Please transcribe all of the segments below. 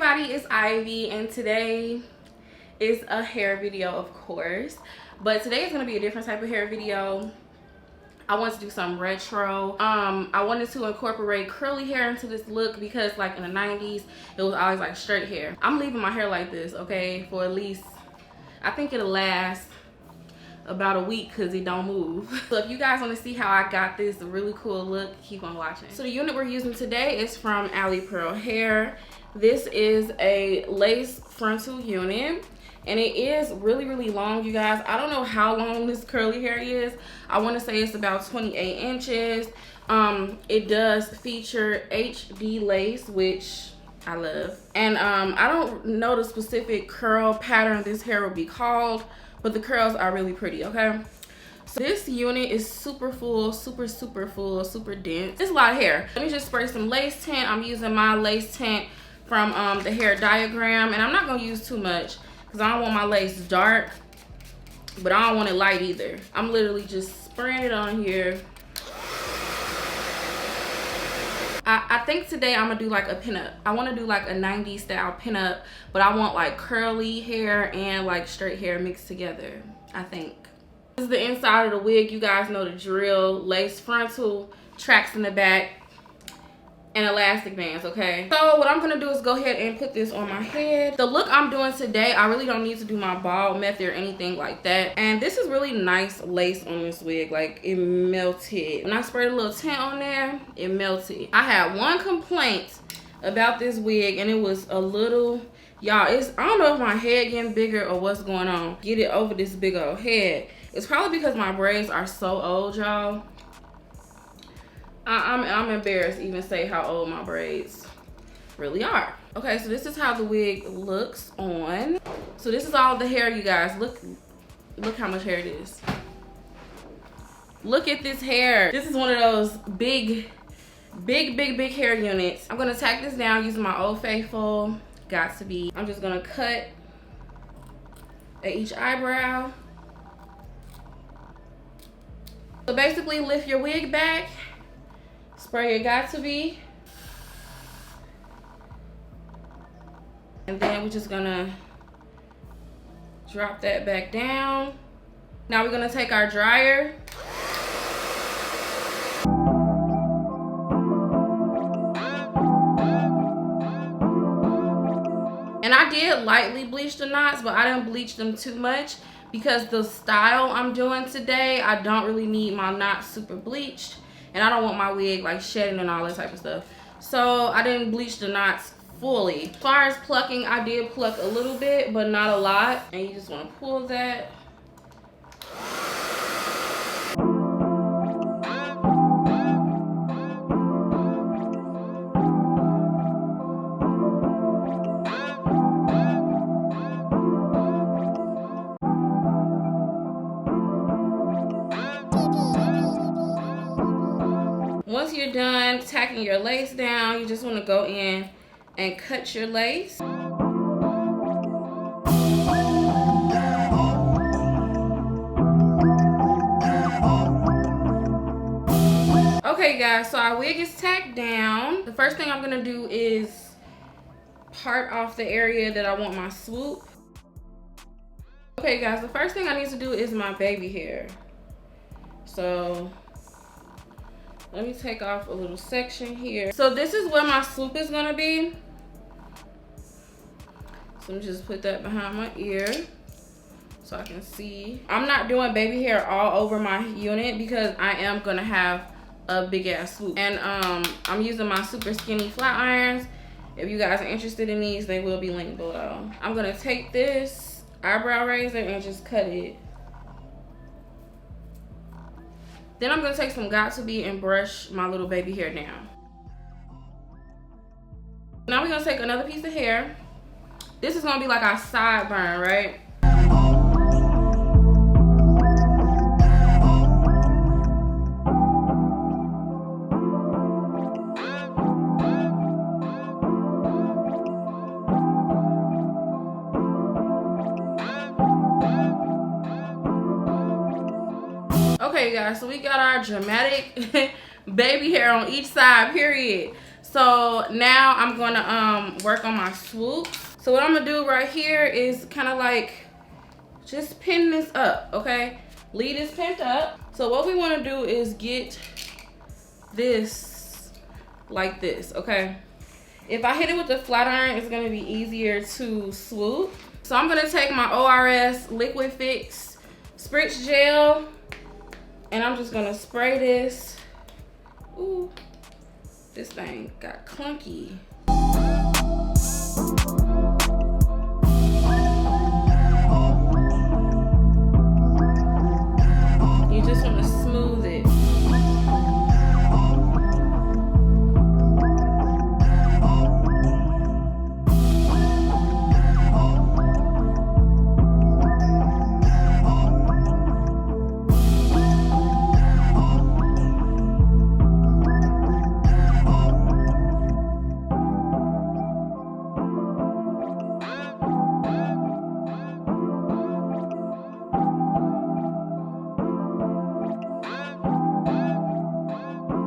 everybody, it's Ivy, and today is a hair video, of course, but today is going to be a different type of hair video. I wanted to do some retro. I wanted to incorporate curly hair into this look because like in the 90s it was always like straight hair. I'm leaving my hair like this, okay, for at least, I think it'll last about a week because it don't move. So if you guys want to see how I got this really cool look, keep on watching. So the unit we're using today is from Alley Pearl Hair. This is a lace frontal unit, and it is really long, you guys. I don't know how long this curly hair is. I want to say it's about 28 inches. It does feature HD lace, which I love, and I don't know the specific curl pattern this hair will be called, but the curls are really pretty, okay? So this unit is super full, super full, super dense. It's a lot of hair. Let me just spray some lace tint. I'm using my lace tint from the Hair Diagram, and I'm not gonna use too much because I don't want my lace dark, but I don't want it light either. I'm literally just spraying it on here. I think today I'm gonna do like a pinup. I want to do like a 90s style pinup, but I want like curly hair and like straight hair mixed together, I think. This is the inside of the wig. You guys know the drill. Lace frontal, tracks in the back, and elastic bands, okay? So what I'm gonna do is go ahead and put this on my head. The look I'm doing today, I really don't need to do my bald method or anything like that. And this is really nice lace on this wig. Like, it melted. When I sprayed a little tint on there, it melted. I had one complaint about this wig, and it was a little, y'all, I don't know if my head getting bigger or what's going on. Get it over this big old head. It's probably because my braids are so old, y'all. I'm embarrassed to even say how old my braids really are. Okay, so this is how the wig looks on. So this is all the hair, you guys. Look how much hair it is. Look at this hair. This is one of those big hair units. I'm gonna tack this down using my Old Faithful Got To Be. I'm just gonna cut at each eyebrow. So basically lift your wig back, spray your Got To Be, and then we're just gonna drop that back down. Now we're gonna take our dryer and I did lightly bleach the knots, but I didn't bleach them too much because the style I'm doing today, I don't really need my knots super bleached. And I don't want my wig like shedding and all that type of stuff. So I didn't bleach the knots fully. As far as plucking, I did pluck a little bit, but not a lot. And you just want to pull that. Once you're done tacking your lace down, you just want to go in and cut your lace. Okay guys, so our wig is tacked down. The first thing I'm going to do is part off the area that I want my swoop. Okay guys, the first thing I need to do is my baby hair. So let me take off a little section here. So this is where my swoop is gonna be. So let me just put that behind my ear so I can see. I'm not doing baby hair all over my unit because I am gonna have a big ass swoop. And I'm using my super skinny flat irons. If you guys are interested in these, they will be linked below. I'm gonna take this eyebrow razor and just cut it. Then I'm gonna take some Got To Be and brush my little baby hair down. Now we're gonna take another piece of hair. This is gonna be like our sideburn, right? Okay guys, so we got our dramatic baby hair on each side, period. So now I'm gonna work on my swoop. So what I'm gonna do right here is kind of like just pin this up, okay? Leave this pinned up. So what we want to do is get this like this, okay? If I hit it with the flat iron, it's gonna be easier to swoop. So I'm gonna take my ORS Liquid Fix Spritz Gel, and I'm just gonna spray this. Ooh, this thing got clunky. You just wanna smooth it.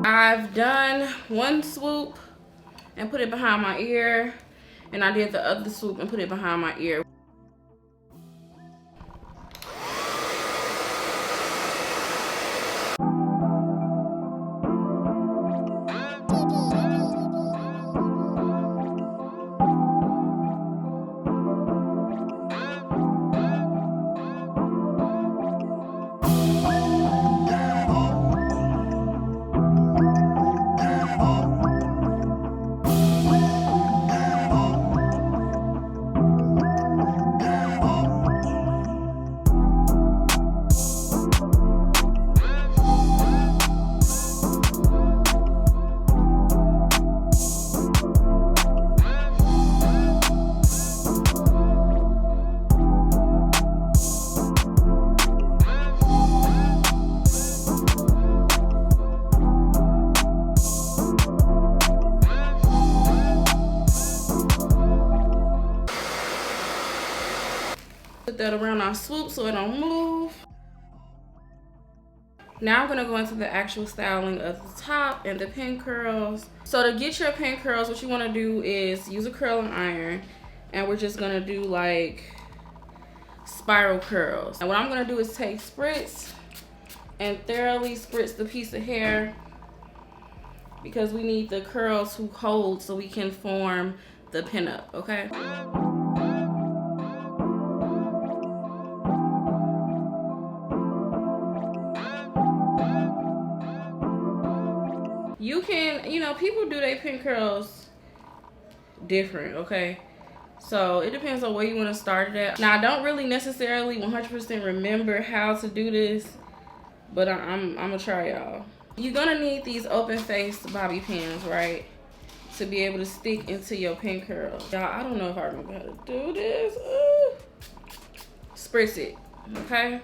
I've done one swoop and put it behind my ear, and I did the other swoop and put it behind my ear. Put that around our swoop so it don't move. Now I'm gonna go into the actual styling of the top and the pin curls. So to get your pin curls, what you wanna do is use a curling iron, and we're just gonna do like spiral curls. And what I'm gonna do is take spritz and thoroughly spritz the piece of hair, because we need the curls to hold so we can form the pinup, okay? You can, you know, people do their pin curls different, okay? So it depends on where you want to start it at. Now, I don't really necessarily 100% remember how to do this, but I'm gonna try, y'all. You're gonna need these open face bobby pins, right? To be able to stick into your pin curl. Y'all, I don't know if I remember how to do this. Spritz it, okay?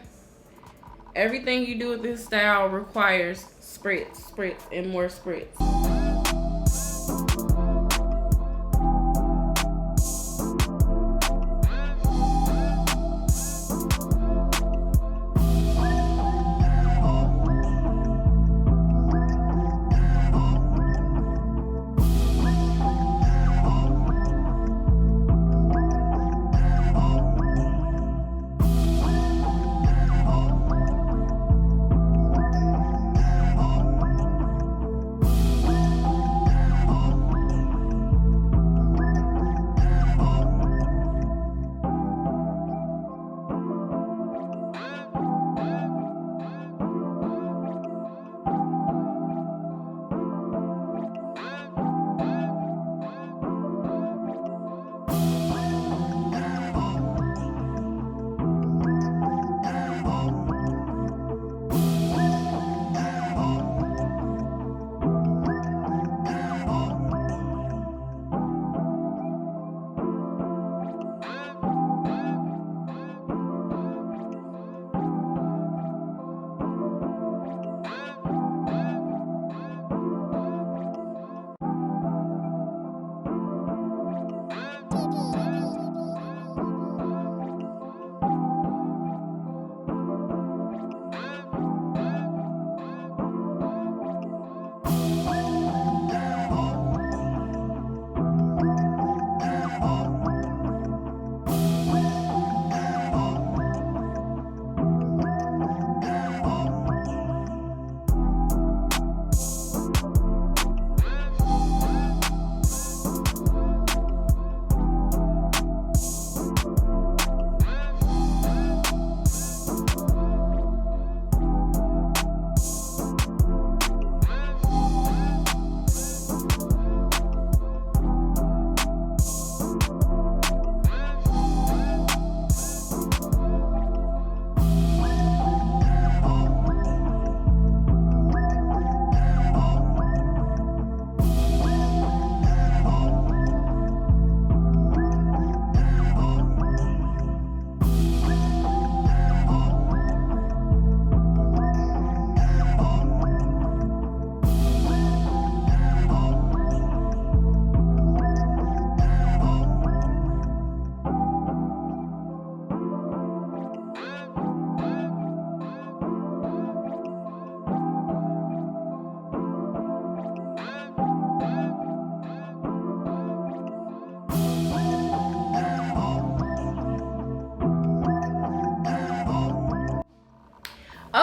Everything you do with this style requires spritz, spritz, and more spritz.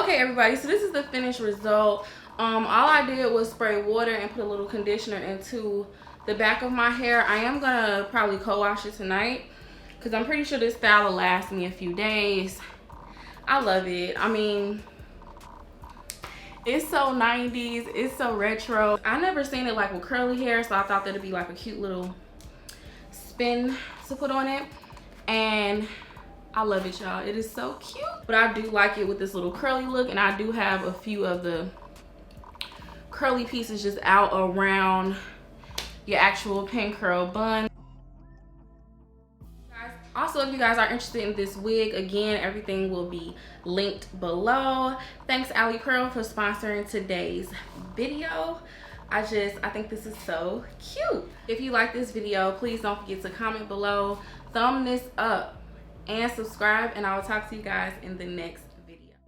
Okay, everybody, so this is the finished result. All I did was spray water and put a little conditioner into the back of my hair. I am gonna probably co-wash it tonight because I'm pretty sure this style will last me a few days. I love it. I mean, it's so 90s, it's so retro. I never seen it like with curly hair, so I thought that'd be like a cute little spin to put on it. And I love it, y'all. It is so cute. But I do like it with this little curly look, and I do have a few of the curly pieces just out around your actual pin curl bun. Also, if you guys are interested in this wig, again, everything will be linked below. Thanks, Ali Pearl, for sponsoring today's video. I think this is so cute. If you like this video, please don't forget to comment below, thumb this up, and subscribe, and I will talk to you guys in the next